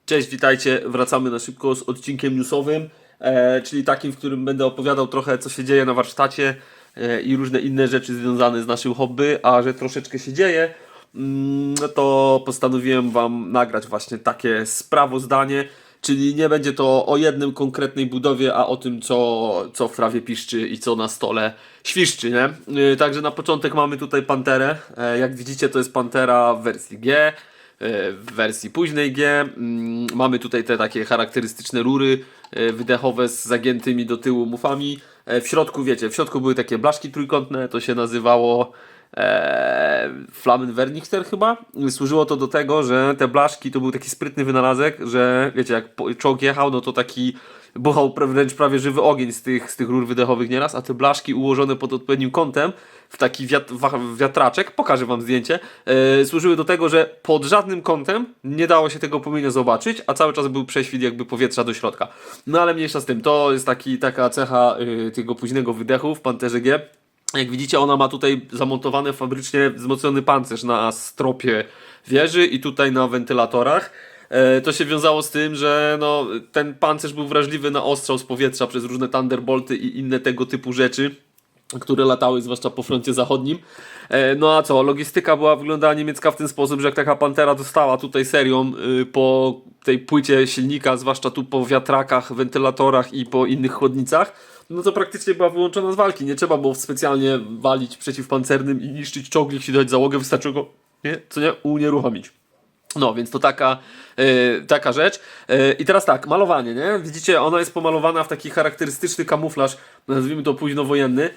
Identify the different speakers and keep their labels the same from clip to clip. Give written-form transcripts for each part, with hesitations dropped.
Speaker 1: Cześć, witajcie. Wracamy na szybko z odcinkiem newsowym, czyli takim, w którym będę opowiadał trochę, co się dzieje na warsztacie i różne inne rzeczy związane z naszym hobby, a że troszeczkę się dzieje, no to postanowiłem Wam nagrać właśnie takie sprawozdanie, czyli nie będzie to o jednym konkretnej budowie, a o tym, co w trawie piszczy i co na stole świszczy, nie? Także na początek mamy tutaj Panterę. Jak widzicie, to jest Pantera w wersji G. W wersji późnej G mamy tutaj te takie charakterystyczne rury wydechowe z zagiętymi do tyłu mufami. W środku, wiecie, w środku były takie blaszki trójkątne, to się nazywało Flammenwernichter chyba. Służyło to do tego, że te blaszki to był taki sprytny wynalazek, że wiecie, jak czołg jechał, no to taki buchał wręcz prawie żywy ogień z tych rur wydechowych nieraz, a te blaszki ułożone pod odpowiednim kątem w taki wiatraczek, pokażę Wam zdjęcie, służyły do tego, że pod żadnym kątem nie dało się tego płomienia zobaczyć, a cały czas był prześwit jakby powietrza do środka. No ale mniejsza z tym, to jest taka cecha tego późnego wydechu w Panterze G. Jak widzicie, ona ma tutaj zamontowany fabrycznie wzmocniony pancerz na stropie wieży i tutaj na wentylatorach. To się wiązało z tym, że no, ten pancerz był wrażliwy na ostrzał z powietrza przez różne Thunderbolty i inne tego typu rzeczy, które latały zwłaszcza po froncie zachodnim. No a co, logistyka wyglądała niemiecka w ten sposób, że jak taka Pantera dostała tutaj serią po tej płycie silnika, zwłaszcza tu po wiatrakach, wentylatorach i po innych chłodnicach, no to praktycznie była wyłączona z walki. Nie trzeba było specjalnie walić przeciwpancernym i niszczyć czołg, jeśli dać załogę, wystarczy go unieruchomić. No, więc to taka rzecz. I teraz tak, malowanie, nie? Widzicie, ona jest pomalowana w taki charakterystyczny kamuflaż, nazwijmy to późnowojenny.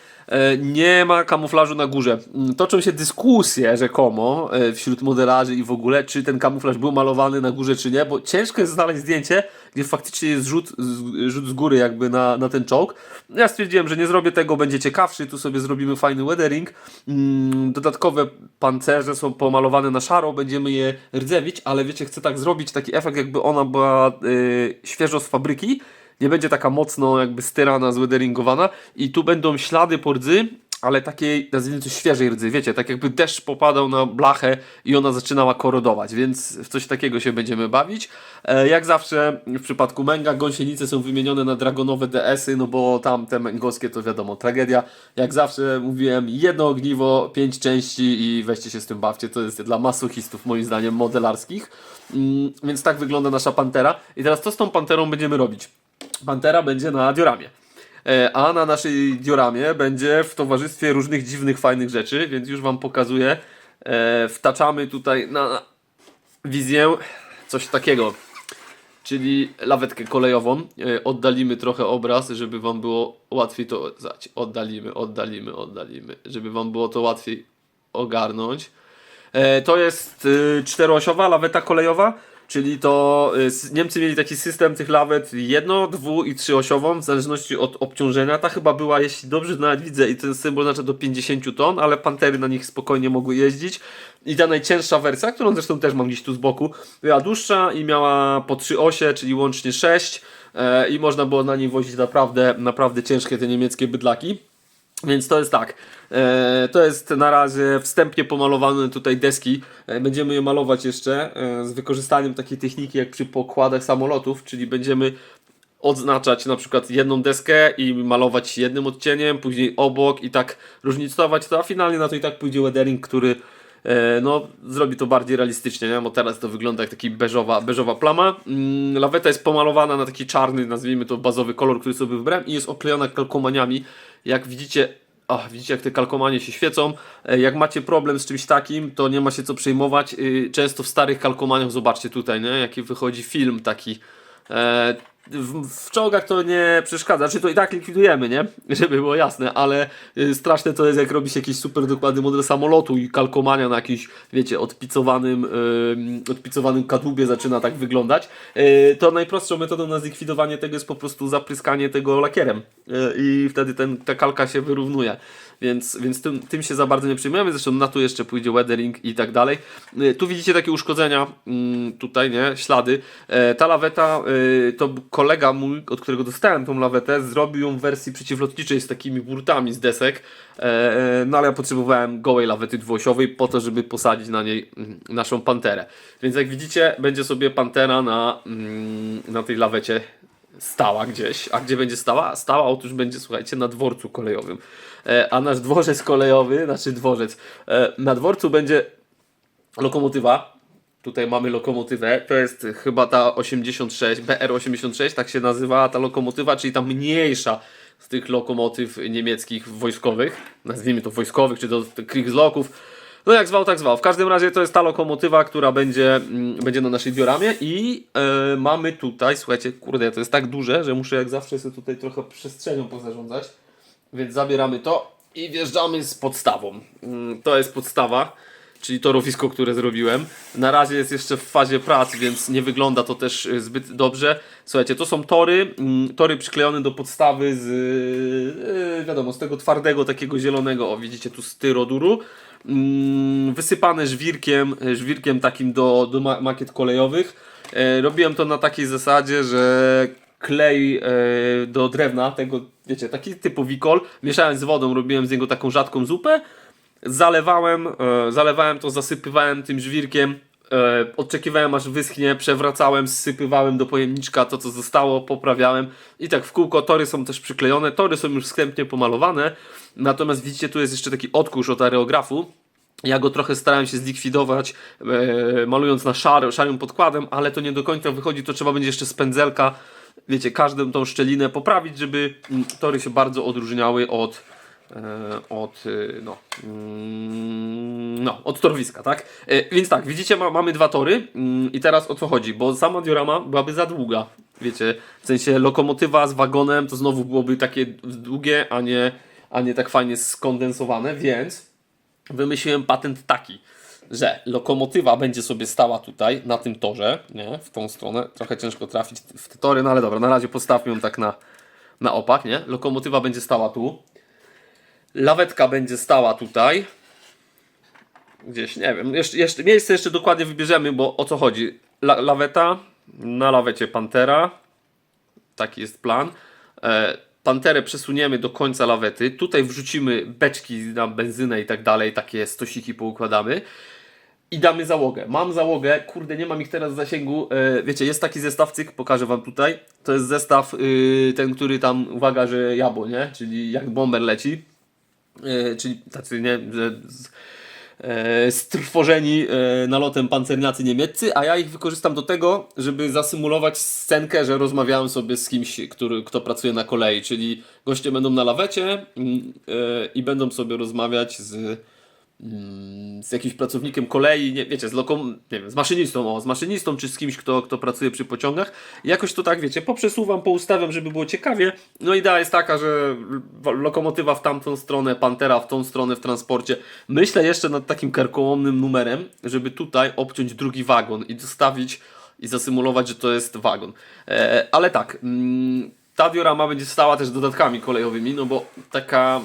Speaker 1: Nie ma kamuflażu na górze. Toczą się dyskusje rzekomo wśród modelarzy i w ogóle, czy ten kamuflaż był malowany na górze, czy nie, bo ciężko jest znaleźć zdjęcie, gdzie faktycznie jest rzut z góry jakby na ten czołg. Ja stwierdziłem, że nie zrobię tego, będzie ciekawszy, tu sobie zrobimy fajny weathering. Dodatkowe pancerze są pomalowane na szaro, będziemy je rdzewić, ale wiecie, chcę tak zrobić taki efekt, jakby ona była świeżo z fabryki, nie będzie taka mocno jakby styrana, zweatheringowana i tu będą ślady po rdzy, ale takiej, nazwijmy to, świeżej rdzy, wiecie, tak jakby deszcz popadał na blachę i ona zaczynała korodować, więc w coś takiego się będziemy bawić. Jak zawsze w przypadku Męga gąsienice są wymienione na dragonowe DS-y, no bo tam te męgowskie to wiadomo, tragedia. Jak zawsze mówiłem, jedno ogniwo, 5 części i weźcie się z tym bawcie, to jest dla masochistów moim zdaniem modelarskich. Więc tak wygląda nasza Pantera. I teraz co z tą Panterą będziemy robić? Pantera będzie na dioramie. A na naszej dioramie będzie w towarzystwie różnych dziwnych, fajnych rzeczy, więc już Wam pokazuję. Wtaczamy tutaj na wizję coś takiego, czyli lawetkę kolejową. Oddalimy trochę obraz, żeby Wam było łatwiej to... Oddalimy, żeby Wam było to łatwiej ogarnąć. To jest czteroosiowa laweta kolejowa, czyli to Niemcy mieli taki system tych lawet jedno-, dwu- i trzyosiową w zależności od obciążenia. Ta chyba była, jeśli dobrze nawet widzę, i ten symbol znaczy do 50 ton, ale Pantery na nich spokojnie mogły jeździć. I ta najcięższa wersja, którą zresztą też mam gdzieś tu z boku, była dłuższa i miała po 3 osie, czyli łącznie 6 i można było na niej wozić naprawdę ciężkie te niemieckie bydlaki. Więc to jest tak, to jest na razie wstępnie pomalowane tutaj deski, będziemy je malować jeszcze z wykorzystaniem takiej techniki jak przy pokładach samolotów, czyli będziemy odznaczać na przykład jedną deskę i malować jednym odcieniem, później obok i tak różnicować to, a finalnie na to i tak pójdzie weathering, który no, zrobi to bardziej realistycznie, nie? Bo teraz to wygląda jak taki beżowa plama. Laweta jest pomalowana na taki czarny, nazwijmy to bazowy kolor, który sobie wybrałem i jest oklejona kalkomaniami. Jak widzicie, widzicie jak te kalkomanie się świecą. Jak macie problem z czymś takim, to nie ma się co przejmować. Często w starych kalkomaniach, zobaczcie tutaj, nie? Jaki wychodzi film taki. W czołgach to nie przeszkadza, znaczy to i tak likwidujemy, nie? Żeby było jasne, ale straszne to jest, jak robi się jakiś super dokładny model samolotu i kalkomania na jakimś, wiecie, odpicowanym kadłubie zaczyna tak wyglądać. To najprostszą metodą na zlikwidowanie tego jest po prostu zapryskanie tego lakierem i wtedy ta kalka się wyrównuje. więc tym się za bardzo nie przejmujemy, zresztą na to jeszcze pójdzie weathering i tak dalej. Tu widzicie takie uszkodzenia, tutaj, nie, ślady. Ta laweta, to kolega mój, od którego dostałem tą lawetę, zrobił ją w wersji przeciwlotniczej z takimi burtami z desek, no ale ja potrzebowałem gołej lawety dwuosiowej po to, żeby posadzić na niej naszą Panterę. Więc jak widzicie, będzie sobie Pantera na tej lawecie stała gdzieś. A gdzie będzie stała? Stała, otóż będzie, słuchajcie, na dworcu kolejowym. A nasz dworzec kolejowy, znaczy dworzec, na dworcu będzie lokomotywa. Tutaj mamy lokomotywę, to jest chyba ta 86, BR86, tak się nazywa ta lokomotywa, czyli ta mniejsza z tych lokomotyw niemieckich wojskowych, nazwijmy to wojskowych, czy to Kriegsloków. No jak zwał, tak zwał. W każdym razie to jest ta lokomotywa, która będzie na naszej dioramie i mamy tutaj, słuchajcie, kurde, to jest tak duże, że muszę jak zawsze sobie tutaj trochę przestrzenią pozarządzać, więc zabieramy to i wjeżdżamy z podstawą. To jest podstawa, czyli torowisko, które zrobiłem. Na razie jest jeszcze w fazie prac, więc nie wygląda to też zbyt dobrze. Słuchajcie, to są tory przyklejone do podstawy z, wiadomo, z tego twardego, takiego zielonego, o widzicie tu styroduru. Wysypane żwirkiem takim do makiet kolejowych. Robiłem to na takiej zasadzie, że klej do drewna, tego, wiecie, taki typu wikol, mieszałem z wodą, robiłem z niego taką rzadką zupę, zalewałem to, zasypywałem tym żwirkiem, oczekiwałem aż wyschnie, przewracałem, zsypywałem do pojemniczka to co zostało, poprawiałem i tak w kółko. Tory są też przyklejone, tory są już wstępnie pomalowane, natomiast widzicie, tu jest jeszcze taki odkurz od areografu. Ja go trochę starałem się zlikwidować, malując na szarym podkładem, ale to nie do końca wychodzi, to trzeba będzie jeszcze z pędzelka, wiecie, każdą tą szczelinę poprawić, żeby tory się bardzo odróżniały od torowiska, tak? Więc tak, widzicie, mamy dwa tory i teraz o co chodzi, bo sama diorama byłaby za długa, wiecie, w sensie lokomotywa z wagonem to znowu byłoby takie długie, a nie tak fajnie skondensowane, więc wymyśliłem patent taki, że lokomotywa będzie sobie stała tutaj, na tym torze, nie, w tą stronę, trochę ciężko trafić w te tory, no ale dobra, na razie postawmy ją tak na opak, nie, lokomotywa będzie stała tu, lawetka będzie stała tutaj, gdzieś, nie wiem, miejsce jeszcze dokładnie wybierzemy, bo o co chodzi, laweta, na lawecie Pantera, taki jest plan, Panterę przesuniemy do końca lawety, tutaj wrzucimy beczki na benzynę i tak dalej, takie stosiki poukładamy i damy załogę. Mam załogę, kurde, nie mam ich teraz w zasięgu, wiecie, jest taki zestaw, cyk, pokażę wam tutaj, to jest zestaw ten, który tam, uwaga, że jabło, nie, czyli jak bomber leci, czyli tacy, nie, strwożeni nalotem pancerniacy niemieccy, a ja ich wykorzystam do tego, żeby zasymulować scenkę, że rozmawiałem sobie z kimś, kto pracuje na kolei, czyli goście będą na lawecie i będą sobie rozmawiać z jakimś pracownikiem kolei, nie, wiecie, nie wiem, z maszynistą czy z kimś, kto pracuje przy pociągach. I jakoś to tak, wiecie, poprzesuwam, poustawiam, żeby było ciekawie. No idea jest taka, że lokomotywa w tamtą stronę, Pantera w tą stronę w transporcie. Myślę jeszcze nad takim karkołomnym numerem, żeby tutaj obciąć drugi wagon i dostawić i zasymulować, że to jest wagon. Ale tak, ta diorama będzie stała też dodatkami kolejowymi, no bo taka...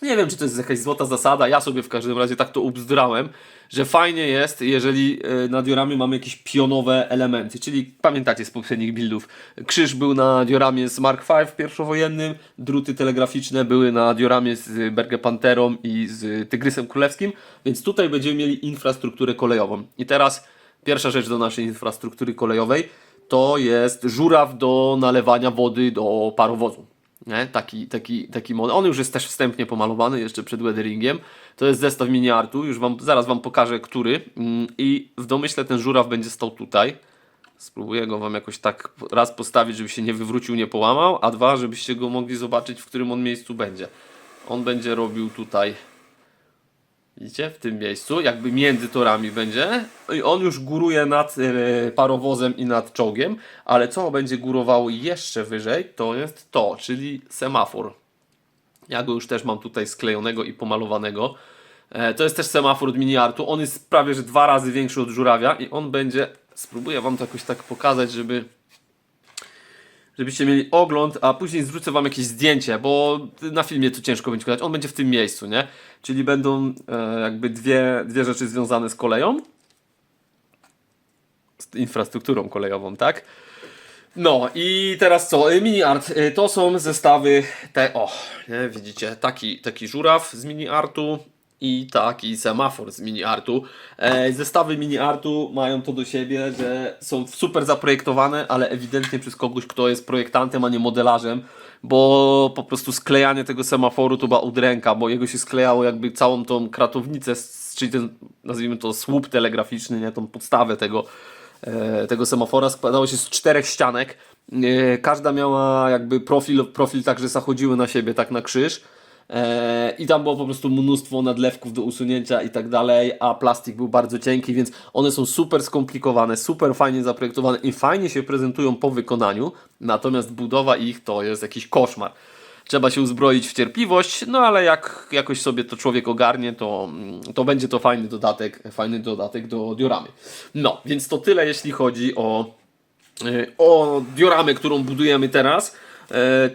Speaker 1: Nie wiem, czy to jest jakaś złota zasada, ja sobie w każdym razie tak to ubzdrałem, że fajnie jest, jeżeli na dioramie mamy jakieś pionowe elementy, czyli pamiętacie z poprzednich buildów, krzyż był na dioramie z Mark V pierwszowojennym, druty telegraficzne były na dioramie z Berge Panterą i z Tygrysem Królewskim, więc tutaj będziemy mieli infrastrukturę kolejową. I teraz pierwsza rzecz do naszej infrastruktury kolejowej to jest żuraw do nalewania wody do parowozu. Nie? Taki model. On już jest też wstępnie pomalowany jeszcze przed weatheringiem. To jest zestaw mini-artu, już zaraz wam pokażę który. I w domyśle ten żuraw będzie stał tutaj. Spróbuję go wam jakoś tak raz postawić, żeby się nie wywrócił, nie połamał, a dwa, żebyście go mogli zobaczyć, w którym on miejscu będzie. On będzie robił tutaj, widzicie, w tym miejscu, jakby między torami będzie i on już góruje nad parowozem i nad czołgiem, ale co będzie górowało jeszcze wyżej, to jest to, czyli semafor. Ja go już też mam tutaj sklejonego i pomalowanego. To jest też semafor od mini-artu, on jest prawie że 2 razy większy od żurawia i on będzie, spróbuję wam to jakoś tak pokazać, żeby żebyście mieli ogląd, a później zwrócę wam jakieś zdjęcie, bo na filmie to ciężko będzie pokazać, on będzie w tym miejscu, nie? Czyli będą jakby dwie rzeczy związane z koleją, z infrastrukturą kolejową, tak? No i teraz co? Mini art. To są zestawy te, o, nie, widzicie, taki żuraw z mini artu i taki semafor z mini artu. Zestawy mini artu mają to do siebie, że są super zaprojektowane, ale ewidentnie przez kogoś, kto jest projektantem, a nie modelarzem, bo po prostu sklejanie tego semaforu to była udręka, bo jego się sklejało jakby całą tą kratownicę, czyli ten, nazwijmy to, słup telegraficzny, nie, tą podstawę tego semafora składało się z 4 ścianek. Każda miała jakby profil tak, że zachodziły na siebie, tak na krzyż. I tam było po prostu mnóstwo nadlewków do usunięcia i tak dalej, a plastik był bardzo cienki, więc one są super skomplikowane, super fajnie zaprojektowane i fajnie się prezentują po wykonaniu, natomiast budowa ich to jest jakiś koszmar. Trzeba się uzbroić w cierpliwość, no ale jak jakoś sobie to człowiek ogarnie, to będzie to fajny dodatek do dioramy. No, więc to tyle jeśli chodzi o dioramę, którą budujemy teraz.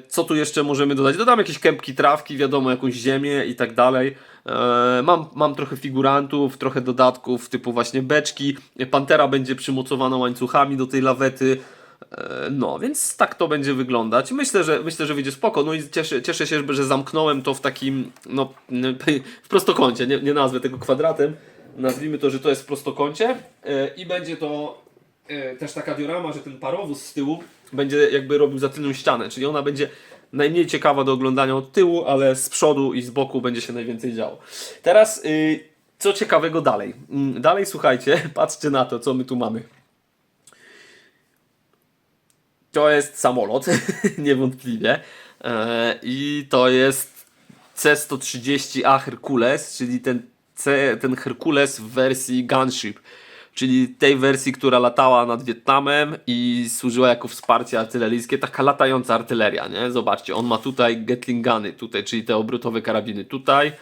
Speaker 1: Co tu jeszcze możemy dodać? Dodam jakieś kępki trawki, wiadomo, jakąś ziemię i tak dalej. Mam trochę figurantów, trochę dodatków typu właśnie beczki. Pantera będzie przymocowana łańcuchami do tej lawety. No, więc tak to będzie wyglądać. Myślę, że wyjdzie spoko. No i cieszę się, że zamknąłem to w takim, no, w prostokącie. Nie nazwę tego kwadratem. Nazwijmy to, że to jest w prostokącie. I będzie to też taka diorama, że ten parowóz z tyłu będzie jakby robił za tylną ścianę. Czyli ona będzie najmniej ciekawa do oglądania od tyłu, ale z przodu i z boku będzie się najwięcej działo. Teraz co ciekawego dalej. Dalej słuchajcie, patrzcie na to, co my tu mamy. To jest samolot, niewątpliwie. I to jest C-130A Hercules, czyli ten Hercules w wersji Gunship. Czyli tej wersji, która latała nad Wietnamem i służyła jako wsparcie artyleryjskie, taka latająca artyleria, nie? Zobaczcie, on ma tutaj Gatling guny, tutaj, czyli te obrotowe karabiny tutaj,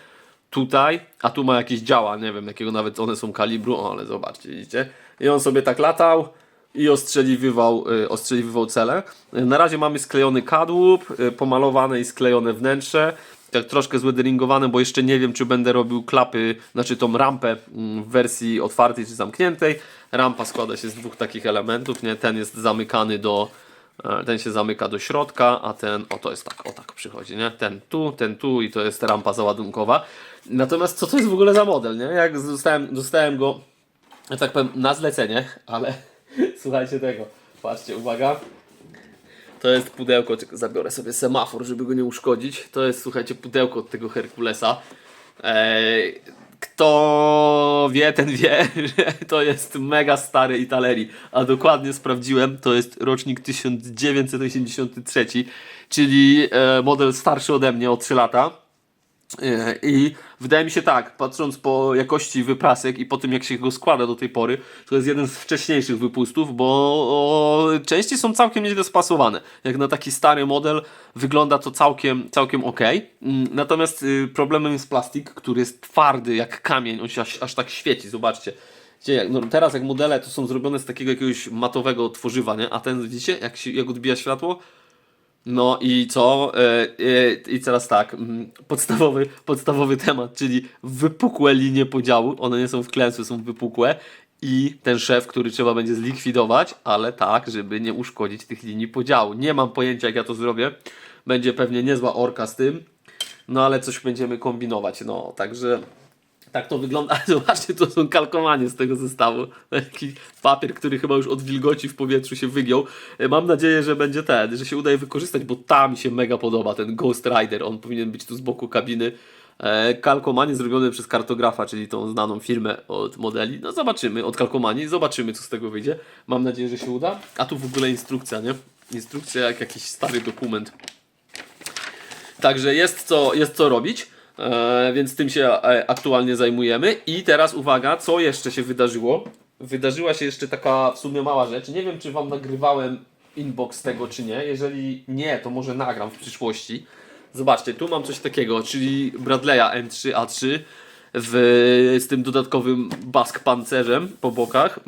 Speaker 1: a tu ma jakieś działa, nie wiem jakiego nawet one są kalibru, ale zobaczcie, widzicie? I on sobie tak latał i ostrzeliwywał cele. Na razie mamy sklejony kadłub, pomalowane i sklejone wnętrze, tak troszkę zweatheringowane, bo jeszcze nie wiem, czy będę robił klapy, znaczy tą rampę w wersji otwartej czy zamkniętej. Rampa składa się z 2 takich elementów, nie? Ten jest zamykany ten się zamyka do środka, a ten, to jest tak, tak przychodzi, nie? Ten tu i to jest rampa załadunkowa. Natomiast co to jest w ogóle za model, nie? Jak dostałem go, tak powiem, na zlecenie, ale słuchajcie tego, patrzcie, uwaga. To jest pudełko, zabiorę sobie semafor, żeby go nie uszkodzić. To jest, słuchajcie, pudełko od tego Herkulesa. Kto wie, ten wie, że to jest mega stary Italerii. A dokładnie sprawdziłem, to jest rocznik 1983, czyli model starszy ode mnie o 3 lata. I wydaje mi się tak, patrząc po jakości wyprasek i po tym jak się go składa do tej pory, to jest jeden z wcześniejszych wypustów, bo części są całkiem nieźle spasowane. Jak na taki stary model wygląda to całkiem ok. Natomiast problemem jest plastik, który jest twardy jak kamień, on się aż tak świeci, zobaczcie. No teraz jak modele to są zrobione z takiego jakiegoś matowego tworzywa, nie? A ten widzicie jak odbija światło? No i co? I teraz tak, podstawowy temat, czyli wypukłe linie podziału, one nie są wklęsłe, są wypukłe i ten szef, który trzeba będzie zlikwidować, ale tak, żeby nie uszkodzić tych linii podziału. Nie mam pojęcia jak ja to zrobię, będzie pewnie niezła orka z tym, no ale coś będziemy kombinować, no także... Tak to wygląda. Zobaczcie, to są kalkomanie z tego zestawu. Taki papier, który chyba już od wilgoci w powietrzu się wygiął. Mam nadzieję, że będzie że się udaje wykorzystać, bo tam mi się mega podoba ten Ghost Rider. On powinien być tu z boku kabiny. Kalkomanie zrobione przez Kartografa, czyli tą znaną firmę od modeli. No zobaczymy, od Kalkomanii. Zobaczymy, co z tego wyjdzie. Mam nadzieję, że się uda. A tu w ogóle instrukcja, nie? Instrukcja jak jakiś stary dokument. Także jest co robić. Więc tym się aktualnie zajmujemy. I teraz uwaga, co jeszcze się wydarzyło? Wydarzyła się jeszcze taka w sumie mała rzecz. Nie wiem, czy wam nagrywałem inbox tego, czy nie. Jeżeli nie, to może nagram w przyszłości. Zobaczcie, tu mam coś takiego, czyli Bradley'a M3A3 z tym dodatkowym bask pancerzem po bokach.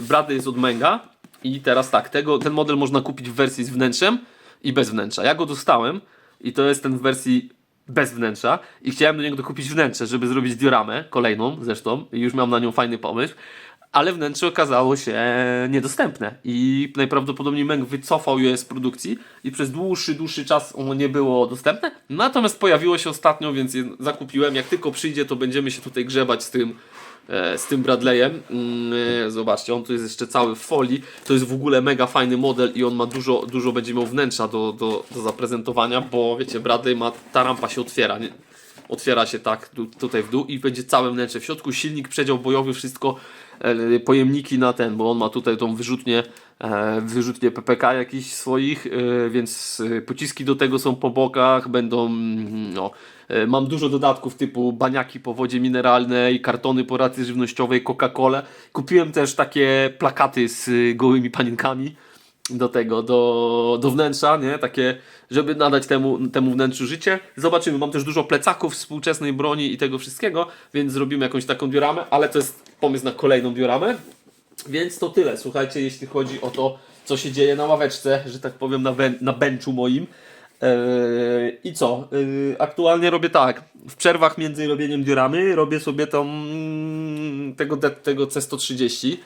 Speaker 1: Bradley jest od Menga. I teraz tak, ten model można kupić w wersji z wnętrzem i bez wnętrza. Ja go dostałem i to jest ten w wersji bez wnętrza i chciałem do niego dokupić wnętrze, żeby zrobić dioramę, kolejną zresztą, i już miałem na nią fajny pomysł, ale wnętrze okazało się niedostępne i najprawdopodobniej Meng wycofał je z produkcji i przez dłuższy czas ono nie było dostępne, natomiast pojawiło się ostatnio, więc je zakupiłem. Jak tylko przyjdzie, to będziemy się tutaj grzebać z tym Bradleyem. Zobaczcie, on tu jest jeszcze cały w folii. To jest w ogóle mega fajny model i on ma dużo będzie miał wnętrza do zaprezentowania, bo wiecie, Bradley ma, ta rampa się otwiera, nie? Otwiera się tak tutaj w dół i będzie całe wnętrze w środku, silnik, przedział bojowy, wszystko, pojemniki na ten, bo on ma tutaj tą wyrzutnię PPK jakichś swoich, więc pociski do tego są po bokach, będą, no, mam dużo dodatków typu baniaki po wodzie mineralnej, kartony po racji żywnościowej, Coca-Colę. Kupiłem też takie plakaty z gołymi panienkami do tego, do wnętrza, nie? Takie, żeby nadać temu wnętrzu życie. Zobaczymy, mam też dużo plecaków współczesnej broni i tego wszystkiego, więc zrobimy jakąś taką dioramę, ale to jest pomysł na kolejną dioramę. Więc to tyle, słuchajcie, jeśli chodzi o to, co się dzieje na ławeczce, że tak powiem, na benchu moim. I co? Aktualnie robię tak, w przerwach między robieniem dioramy robię sobie tego C130.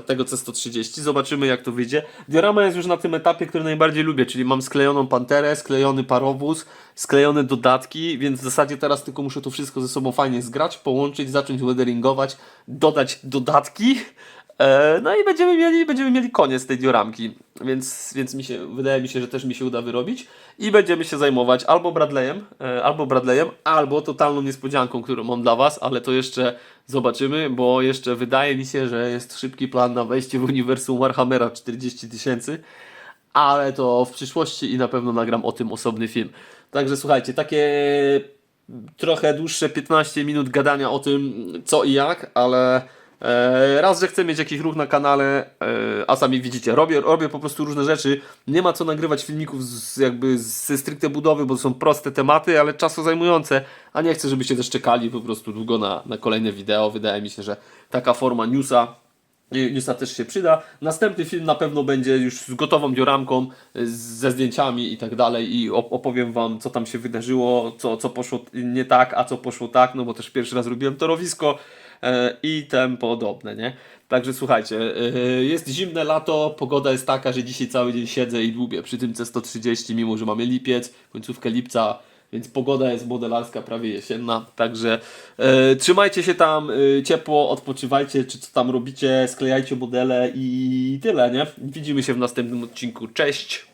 Speaker 1: Tego C130. Zobaczymy, jak to wyjdzie. Diorama jest już na tym etapie, który najbardziej lubię, czyli mam sklejoną panterę, sklejony parowóz, sklejone dodatki, więc w zasadzie teraz tylko muszę to wszystko ze sobą fajnie zgrać, połączyć, zacząć weatheringować, dodać dodatki. No i będziemy mieli koniec tej dioramki, więc wydaje mi się, że też mi się uda wyrobić i będziemy się zajmować albo Bradleyem, albo totalną niespodzianką, którą mam dla Was, ale to jeszcze zobaczymy, bo jeszcze wydaje mi się, że jest szybki plan na wejście w uniwersum Warhammera 40 000, ale to w przyszłości i na pewno nagram o tym osobny film. Także słuchajcie, takie trochę dłuższe 15 minut gadania o tym co i jak, ale raz, że chcę mieć jakiś ruch na kanale, a sami widzicie, robię po prostu różne rzeczy. Nie ma co nagrywać filmików ze stricte budowy, bo to są proste tematy, ale czasozajmujące, a nie chcę, żebyście też czekali po prostu długo na kolejne wideo. Wydaje mi się, że taka forma newsa też się przyda. Następny film na pewno będzie już z gotową dioramką, ze zdjęciami i tak dalej i opowiem Wam, co tam się wydarzyło, co poszło nie tak, a co poszło tak, no bo też pierwszy raz robiłem torowisko i tym podobne, nie? Także słuchajcie, jest zimne lato, pogoda jest taka, że dzisiaj cały dzień siedzę i dłubię przy tym C130, mimo że mamy lipiec, końcówkę lipca, więc pogoda jest modelarska, prawie jesienna. Także trzymajcie się tam ciepło, odpoczywajcie, czy co tam robicie, sklejajcie modele i tyle, nie? Widzimy się w następnym odcinku. Cześć!